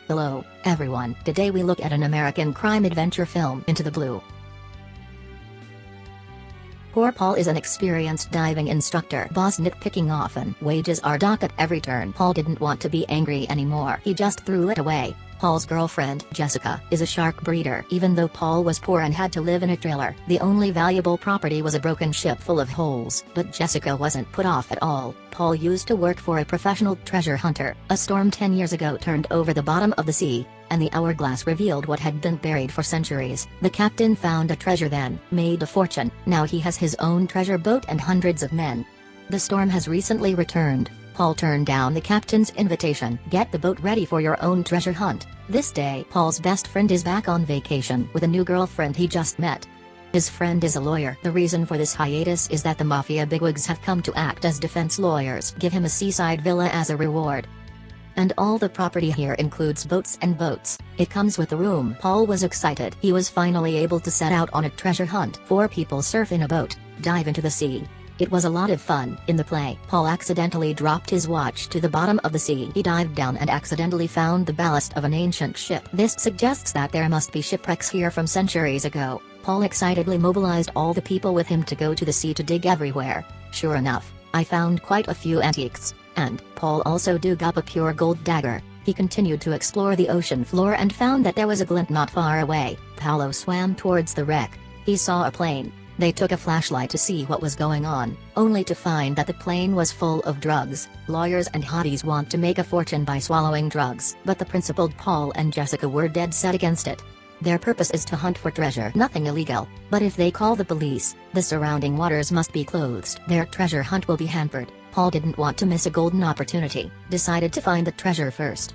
Hello, everyone. Today we look at an American crime adventure film, Into the Blue. Poor Paul is an experienced diving instructor. Boss nitpicking often. Wages are docked at every turn. Paul didn't want to be angry anymore. He just threw it away. Paul's girlfriend, Jessica, is a shark breeder. Even though Paul was poor and had to live in a trailer, the only valuable property was a broken ship full of holes. But Jessica wasn't put off at all. Paul used to work for a professional treasure hunter. A storm 10 years ago turned over the bottom of the sea, and the hourglass revealed what had been buried for centuries. The captain found a treasure then, made a fortune. Now he has his own treasure boat and hundreds of men. The storm has recently returned. Paul turned down the captain's invitation. Get the boat ready for your own treasure hunt. This day, Paul's best friend is back on vacation with a new girlfriend he just met. His friend is a lawyer. The reason for this hiatus is that the mafia bigwigs have come to act as defense lawyers. Give him a seaside villa as a reward. And all the property here includes boats and boats. It comes with a room. Paul was excited. He was finally able to set out on a treasure hunt. 4 people surf in a boat, dive into the sea. It was a lot of fun. In the play, Paul accidentally dropped his watch to the bottom of the sea. He dived down and accidentally found the ballast of an ancient ship. This suggests that there must be shipwrecks here from centuries ago. Paul excitedly mobilized all the people with him to go to the sea to dig everywhere. Sure enough, I found quite a few antiques. And Paul also dug up a pure gold dagger. He continued to explore the ocean floor and found that there was a glint not far away. Paolo swam towards the wreck. He saw a plane. They took a flashlight to see what was going on, only to find that the plane was full of drugs. Lawyers and hotties want to make a fortune by swallowing drugs, but the principled Paul and Jessica were dead set against it. Their purpose is to hunt for treasure, nothing illegal, but if they call the police, the surrounding waters must be closed. Their treasure hunt will be hampered. Paul didn't want to miss a golden opportunity, decided to find the treasure first.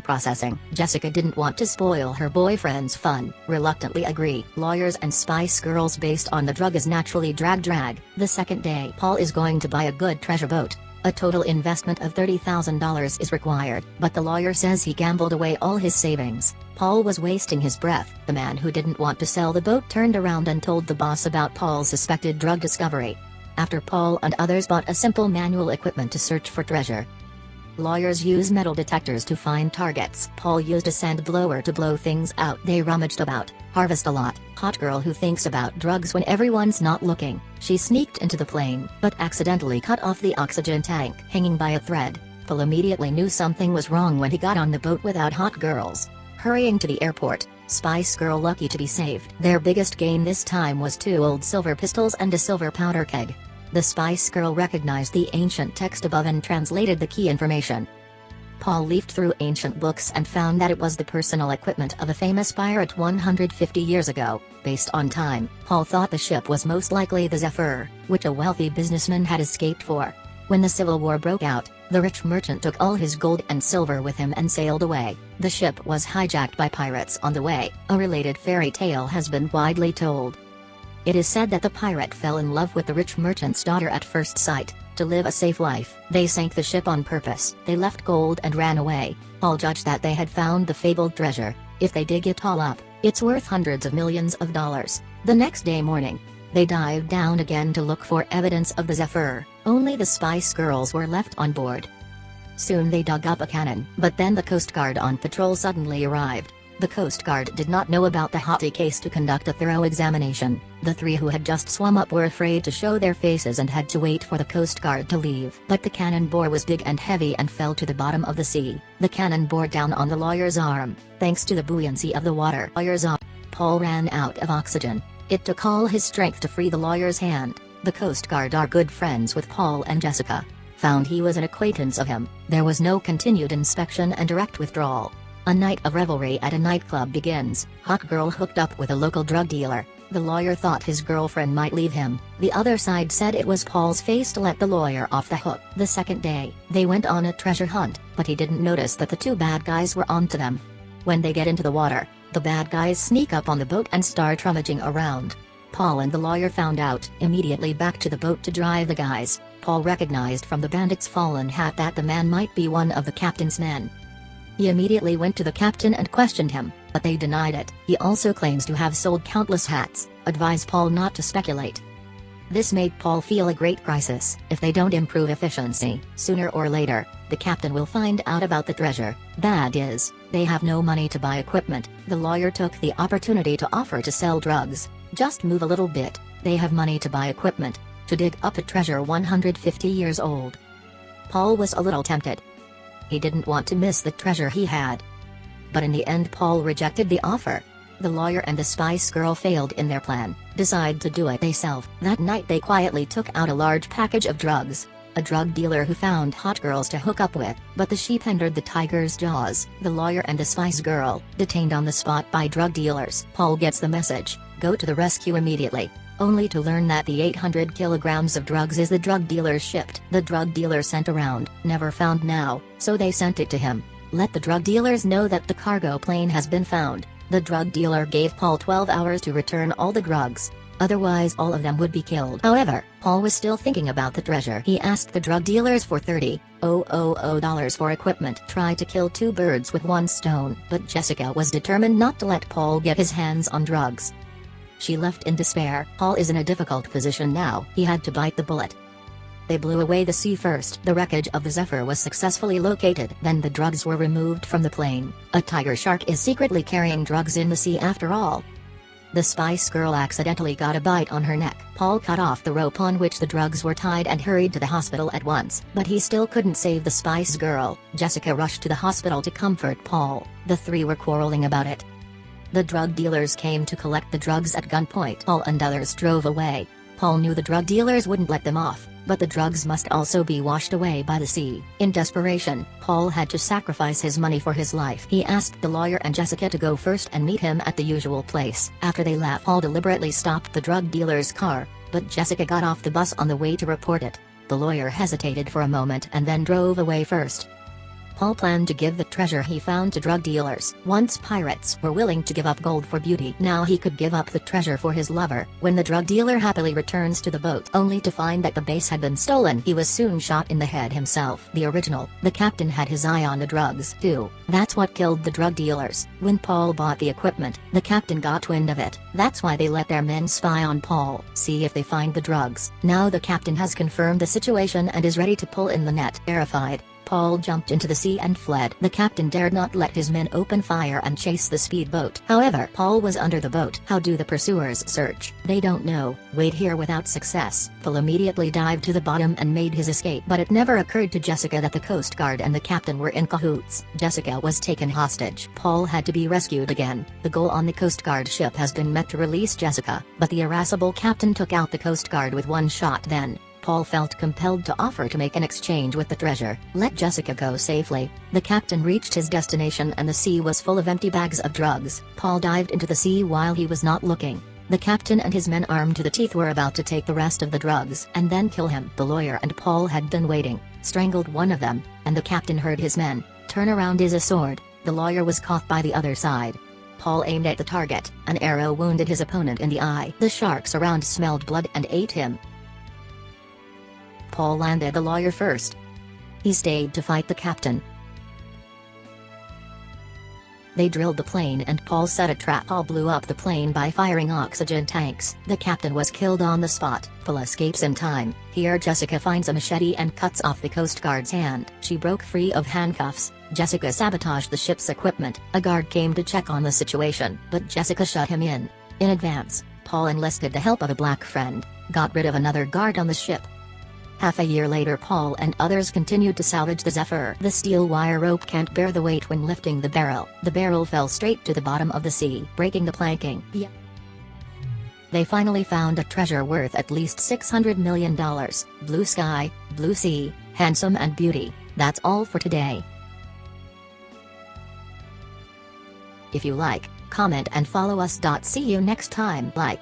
Processing. Jessica didn't want to spoil her boyfriend's fun, reluctantly agree. Lawyers and Spice Girls based on the drug is naturally drag. The second day, Paul is going to buy a good treasure boat. A total investment of $30,000 is required, but the lawyer says he gambled away all his savings. Paul was wasting his breath. The man who didn't want to sell the boat turned around and told the boss about Paul's suspected drug discovery. After Paul and others bought a simple manual equipment to search for treasure. Lawyers use metal detectors to find targets. Paul used a sand blower to blow things out. They rummaged about, harvest a lot. Hot girl who thinks about drugs when everyone's not looking. She sneaked into the plane, but accidentally cut off the oxygen tank. Hanging by a thread, Paul immediately knew something was wrong when he got on the boat without hot girls. Hurrying to the airport, Spice Girl lucky to be saved. Their biggest gain this time was 2 old silver pistols and a silver powder keg. The Spice Girl recognized the ancient text above and translated the key information. Paul leafed through ancient books and found that it was the personal equipment of a famous pirate 150 years ago. Based on time, Paul thought the ship was most likely the Zephyr, which a wealthy businessman had escaped for. When the Civil War broke out, the rich merchant took all his gold and silver with him and sailed away. The ship was hijacked by pirates on the way. A related fairy tale has been widely told. It is said that the pirate fell in love with the rich merchant's daughter at first sight. To live a safe life, they sank the ship on purpose. They left gold and ran away. Paul judged that they had found the fabled treasure. If they dig it all up, it's worth hundreds of millions of dollars. The next day morning, they dived down again to look for evidence of the Zephyr. Only the Spice Girls were left on board. Soon they dug up a cannon, but then the Coast Guard on patrol suddenly arrived. The Coast Guard did not know about the hottie case to conduct a thorough examination. The 3 who had just swum up were afraid to show their faces and had to wait for the Coast Guard to leave. But the cannonball was big and heavy and fell to the bottom of the sea. The cannon bore down on the lawyer's arm, thanks to the buoyancy of the water. Paul ran out of oxygen. It took all his strength to free the lawyer's hand. The Coast Guard are good friends with Paul and Jessica. Found he was an acquaintance of him. There was no continued inspection and direct withdrawal. A night of revelry at a nightclub begins. Hot girl hooked up with a local drug dealer. The lawyer thought his girlfriend might leave him. The other side said it was Paul's face to let the lawyer off the hook. The second day, they went on a treasure hunt, but he didn't notice that the 2 bad guys were onto them. When they get into the water, the bad guys sneak up on the boat and start rummaging around. Paul and the lawyer found out, immediately back to the boat to drive the guys. Paul recognized from the bandit's fallen hat that the man might be one of the captain's men. He immediately went to the captain and questioned him, but they denied it. He also claims to have sold countless hats, advised Paul not to speculate. This made Paul feel a great crisis. If they don't improve efficiency, sooner or later, the captain will find out about the treasure. Bad is, they have no money to buy equipment. The lawyer took the opportunity to offer to sell drugs. Just move a little bit, they have money to buy equipment, to dig up a treasure 150 years old. Paul was a little tempted. He didn't want to miss the treasure he had. But in the end Paul rejected the offer. The lawyer and the Spice Girl failed in their plan, decided to do it themselves. That night they quietly took out a large package of drugs. A drug dealer who found hot girls to hook up with, but the sheep entered the tiger's jaws. The lawyer and the Spice Girl, detained on the spot by drug dealers. Paul gets the message, go to the rescue immediately, only to learn that the 800 kilograms of drugs is the drug dealer's shipped. The drug dealer sent around, never found now, so they sent it to him. Let the drug dealers know that the cargo plane has been found. The drug dealer gave Paul 12 hours to return all the drugs. Otherwise all of them would be killed. However, Paul was still thinking about the treasure. He asked the drug dealers for $30,000 for equipment. Tried to kill two birds with one stone. But Jessica was determined not to let Paul get his hands on drugs. She left in despair. Paul is in a difficult position now. He had to bite the bullet. They blew away the sea first. The wreckage of the Zephyr was successfully located. Then the drugs were removed from the plane. A tiger shark is secretly carrying drugs in the sea after all. The Spice Girl accidentally got a bite on her neck. Paul cut off the rope on which the drugs were tied and hurried to the hospital at once. But he still couldn't save the Spice Girl. Jessica rushed to the hospital to comfort Paul. The three were quarreling about it. The drug dealers came to collect the drugs at gunpoint. Paul and others drove away. Paul knew the drug dealers wouldn't let them off, but the drugs must also be washed away by the sea. In desperation, Paul had to sacrifice his money for his life. He asked the lawyer and Jessica to go first and meet him at the usual place. After they left, Paul deliberately stopped the drug dealer's car, but Jessica got off the bus on the way to report it. The lawyer hesitated for a moment and then drove away first. Paul planned to give the treasure he found to drug dealers. Once pirates were willing to give up gold for beauty, now he could give up the treasure for his lover. When the drug dealer happily returns to the boat only to find that the base had been stolen, he was soon shot in the head himself. The captain had his eye on the drugs too. That's what killed the drug dealers. When Paul bought the equipment, the captain got wind of it. That's why they let their men spy on Paul, see if they find the drugs. Now the captain has confirmed the situation and is ready to pull in the net. Terrified, Paul jumped into the sea and fled. The captain dared not let his men open fire and chase the speedboat. However, Paul was under the boat. How do the pursuers search? They don't know. Wait here without success. Paul immediately dived to the bottom and made his escape. But it never occurred to Jessica that the Coast Guard and the captain were in cahoots. Jessica was taken hostage. Paul had to be rescued again. The goal on the Coast Guard ship has been met to release Jessica, but the irascible captain took out the Coast Guard with one shot. Then Paul felt compelled to offer to make an exchange with the treasure. Let Jessica go safely. The captain reached his destination and the sea was full of empty bags of drugs. Paul dived into the sea while he was not looking. The captain and his men armed to the teeth were about to take the rest of the drugs and then kill him. The lawyer and Paul had been waiting, strangled one of them, and the captain heard his men turn around is a sword. The lawyer was caught by the other side. Paul aimed at the target. An arrow wounded his opponent in the eye. The sharks around smelled blood and ate him. Paul landed the lawyer first. He stayed to fight the captain. They drilled the plane and Paul set a trap. Paul blew up the plane by firing oxygen tanks. The captain was killed on the spot. Paul escapes in time. Here Jessica finds a machete and cuts off the Coast Guard's hand. She broke free of handcuffs. Jessica sabotaged the ship's equipment. A guard came to check on the situation, but Jessica shut him in. In advance, Paul enlisted the help of a black friend, got rid of another guard on the ship. Half a year later, Paul and others continued to salvage the Zephyr. The steel wire rope can't bear the weight when lifting the barrel. The barrel fell straight to the bottom of the sea, breaking the planking. They finally found a treasure worth at least $600 million. Blue sky, blue sea, handsome and beauty. That's all for today. If you like, comment and follow us. See you next time. Like.